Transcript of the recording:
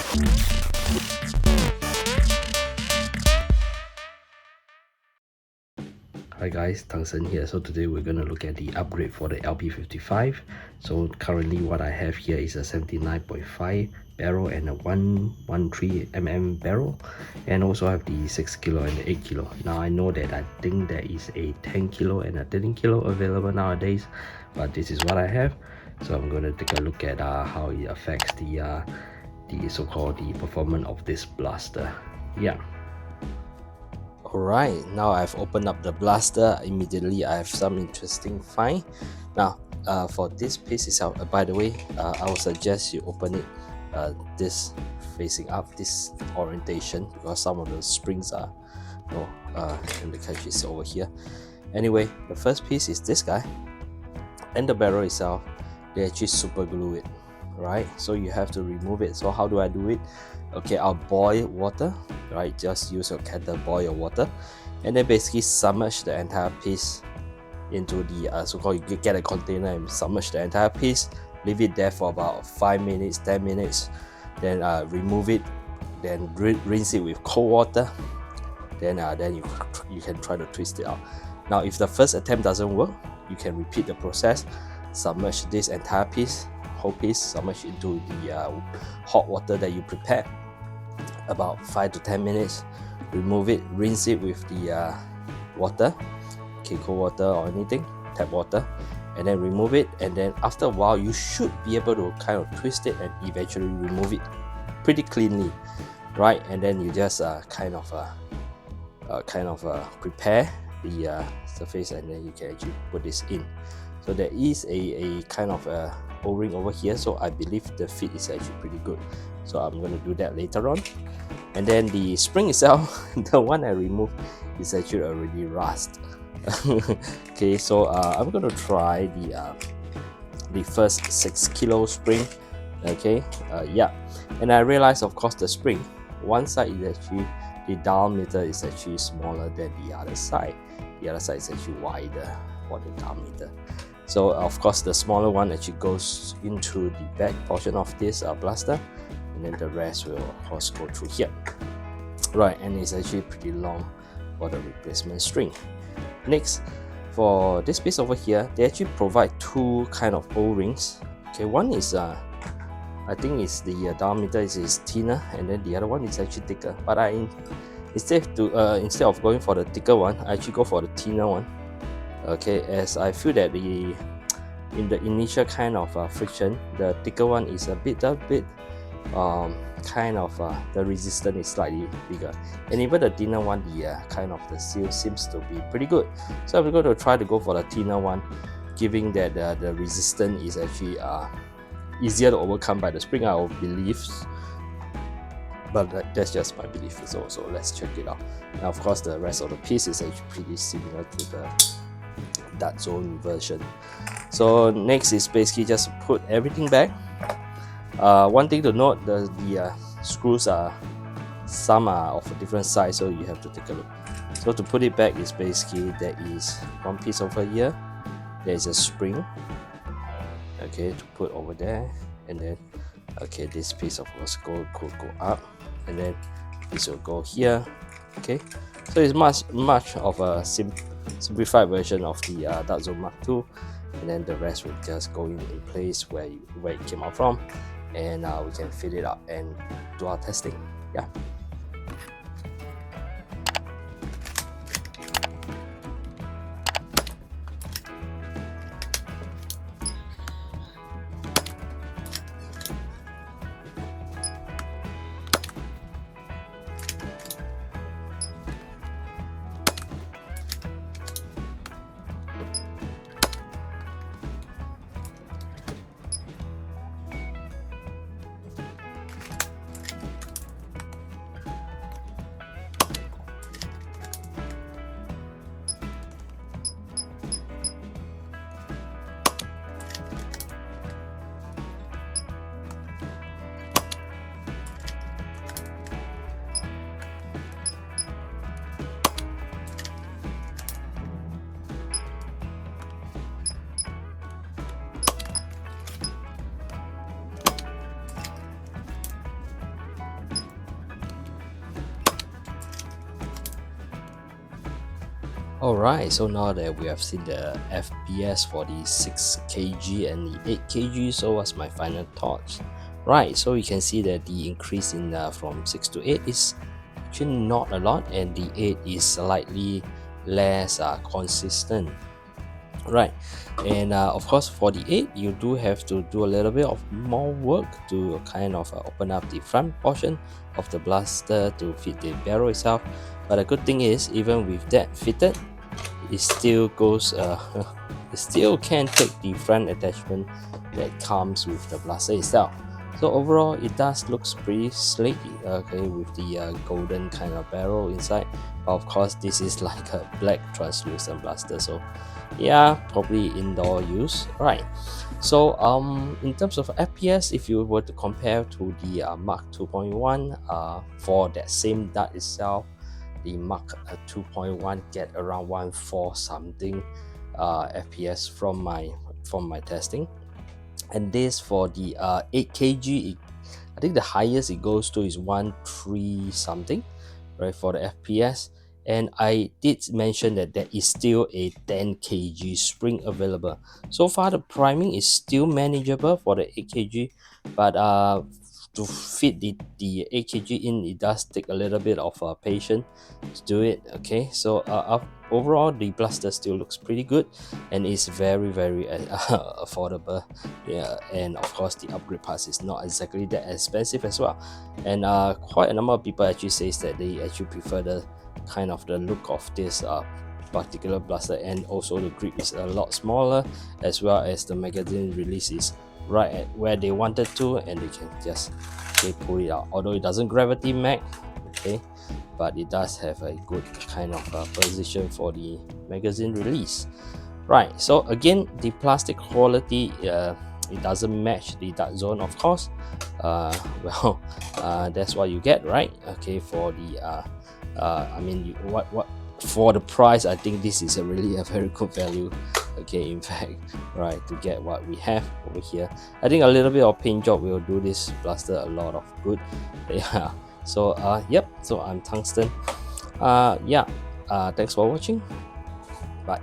Hi guys, DartZone here. So today we're going to look at the upgrade for the LP55. So currently what I have here is a 79.5 barrel and a 113mm barrel, and also I have the 6 kilo and the 8 kilo. Now I know that I think there is a 10 kilo and a 13 kilo available nowadays, but this is what I have. So I'm going to take a look at how it affects the so-called the performance of this blaster. Yeah. Alright, now I've opened up the blaster. Immediately I have some interesting find. Now for this piece itself, by the way, I would suggest you open it this facing up, this orientation, because some of the springs are and the catch is over here. Anyway, the first piece is this guy, and the barrel itself, they actually super glue it, right? So you have to remove it. So how do I do it? Okay, I'll boil water, right? Just use your kettle, boil your water, and then basically submerge the entire piece into the so-called, you get a container and submerge the entire piece, leave it there for about 5 minutes, 10 minutes, then remove it, then rinse it with cold water, then you can try to twist it out. Now if the first attempt doesn't work, you can repeat the process, submerge this entire piece, whole piece, submerge into the hot water that you prepare, about 5 to 10 minutes, remove it, rinse it with the water, okay, cold water or anything, tap water, and then remove it. And then after a while you should be able to kind of twist it and eventually remove it pretty cleanly, right? And then you just kind of prepare the surface, and then you can actually put this in. So there is a kind of a O-ring over here, so I believe the fit is actually pretty good. So I'm going to do that later on. And then the spring itself, the one I removed is actually already rust. Okay, so I'm going to try the first 6 kilo spring. Okay, yeah, and I realized, of course, the spring, one side is actually, the diameter is actually smaller than the other side. The other side is actually wider for the diameter. So of course the smaller one actually goes into the back portion of this blaster, and then the rest will of course go through here, right? And it's actually pretty long for the replacement string. Next, for this piece over here, they actually provide two kind of O-rings. Okay, one is I think it's the diameter is thinner, and then the other one is actually thicker. But instead of going for the thicker one, I actually go for the thinner one. Okay, as I feel that in the initial kind of friction, the thicker one is a bit kind of the resistance is slightly bigger, and even the thinner one, the kind of the seal seems to be pretty good. So I'm going to try to go for the thinner one, giving that the resistance is actually easier to overcome by the spring, I believe. But that's just my belief. So let's check it out. Now of course the rest of the piece is actually pretty similar to the DartZone version. So next is basically just put everything back. One thing to note, the screws some are of a different size, so you have to take a look. So to put it back is basically, there is one piece over here, there is a spring, okay, to put over there, and then okay, this piece of course could go up, and then this will go here. Okay, so it's much of a simplified version of the DartZone Mark II, and then the rest will just go in place where it came out from, and we can fit it up and do our testing. Yeah. Alright, so now that we have seen the FPS for the 6 kg and the 8 kg, so what's my final thoughts? Right, so you can see that the increase in from 6 to 8 is actually not a lot, and the 8 is slightly less consistent. Right, and of course for the 8 you do have to do a little bit of more work to kind of open up the front portion of the blaster to fit the barrel itself. But the good thing is, even with that fitted, it still goes it still can take the front attachment that comes with the blaster itself. So overall it does looks pretty sleek, okay, with the golden kind of barrel inside. But of course this is like a black translucent blaster, so yeah, probably indoor use, right? So in terms of FPS, if you were to compare to the Mark 2.1, for that same dart itself, the Mark 2.1 get around 1.4 something FPS from my testing, and this for the 8 kg, I think the highest it goes to is 1.3 something, right, for the FPS. And I did mention that there is still a 10 kg spring available. So far the priming is still manageable for the 8 kg, but to fit the 8 kg in, it does take a little bit of patience to do it. Okay, so overall the blaster still looks pretty good and is very affordable. Yeah, and of course the upgrade pass is not exactly that expensive as well. And quite a number of people actually says that they actually prefer the kind of the look of this particular blaster, and also the grip is a lot smaller, as well as the magazine release is right at where they wanted to, and they can just pull it out. Although it doesn't gravity mag, okay, but it does have a good kind of position for the magazine release. Right, so again, the plastic quality, it doesn't match the DartZone, of course. Well, that's what you get, right? Okay, for the I mean, what for the price, I think this is really a very good value. Okay, in fact, right, to get what we have over here, I think a little bit of paint job will do this blaster a lot of good. Yeah. So yep. So I'm Tungsten. Yeah. Thanks for watching. Bye.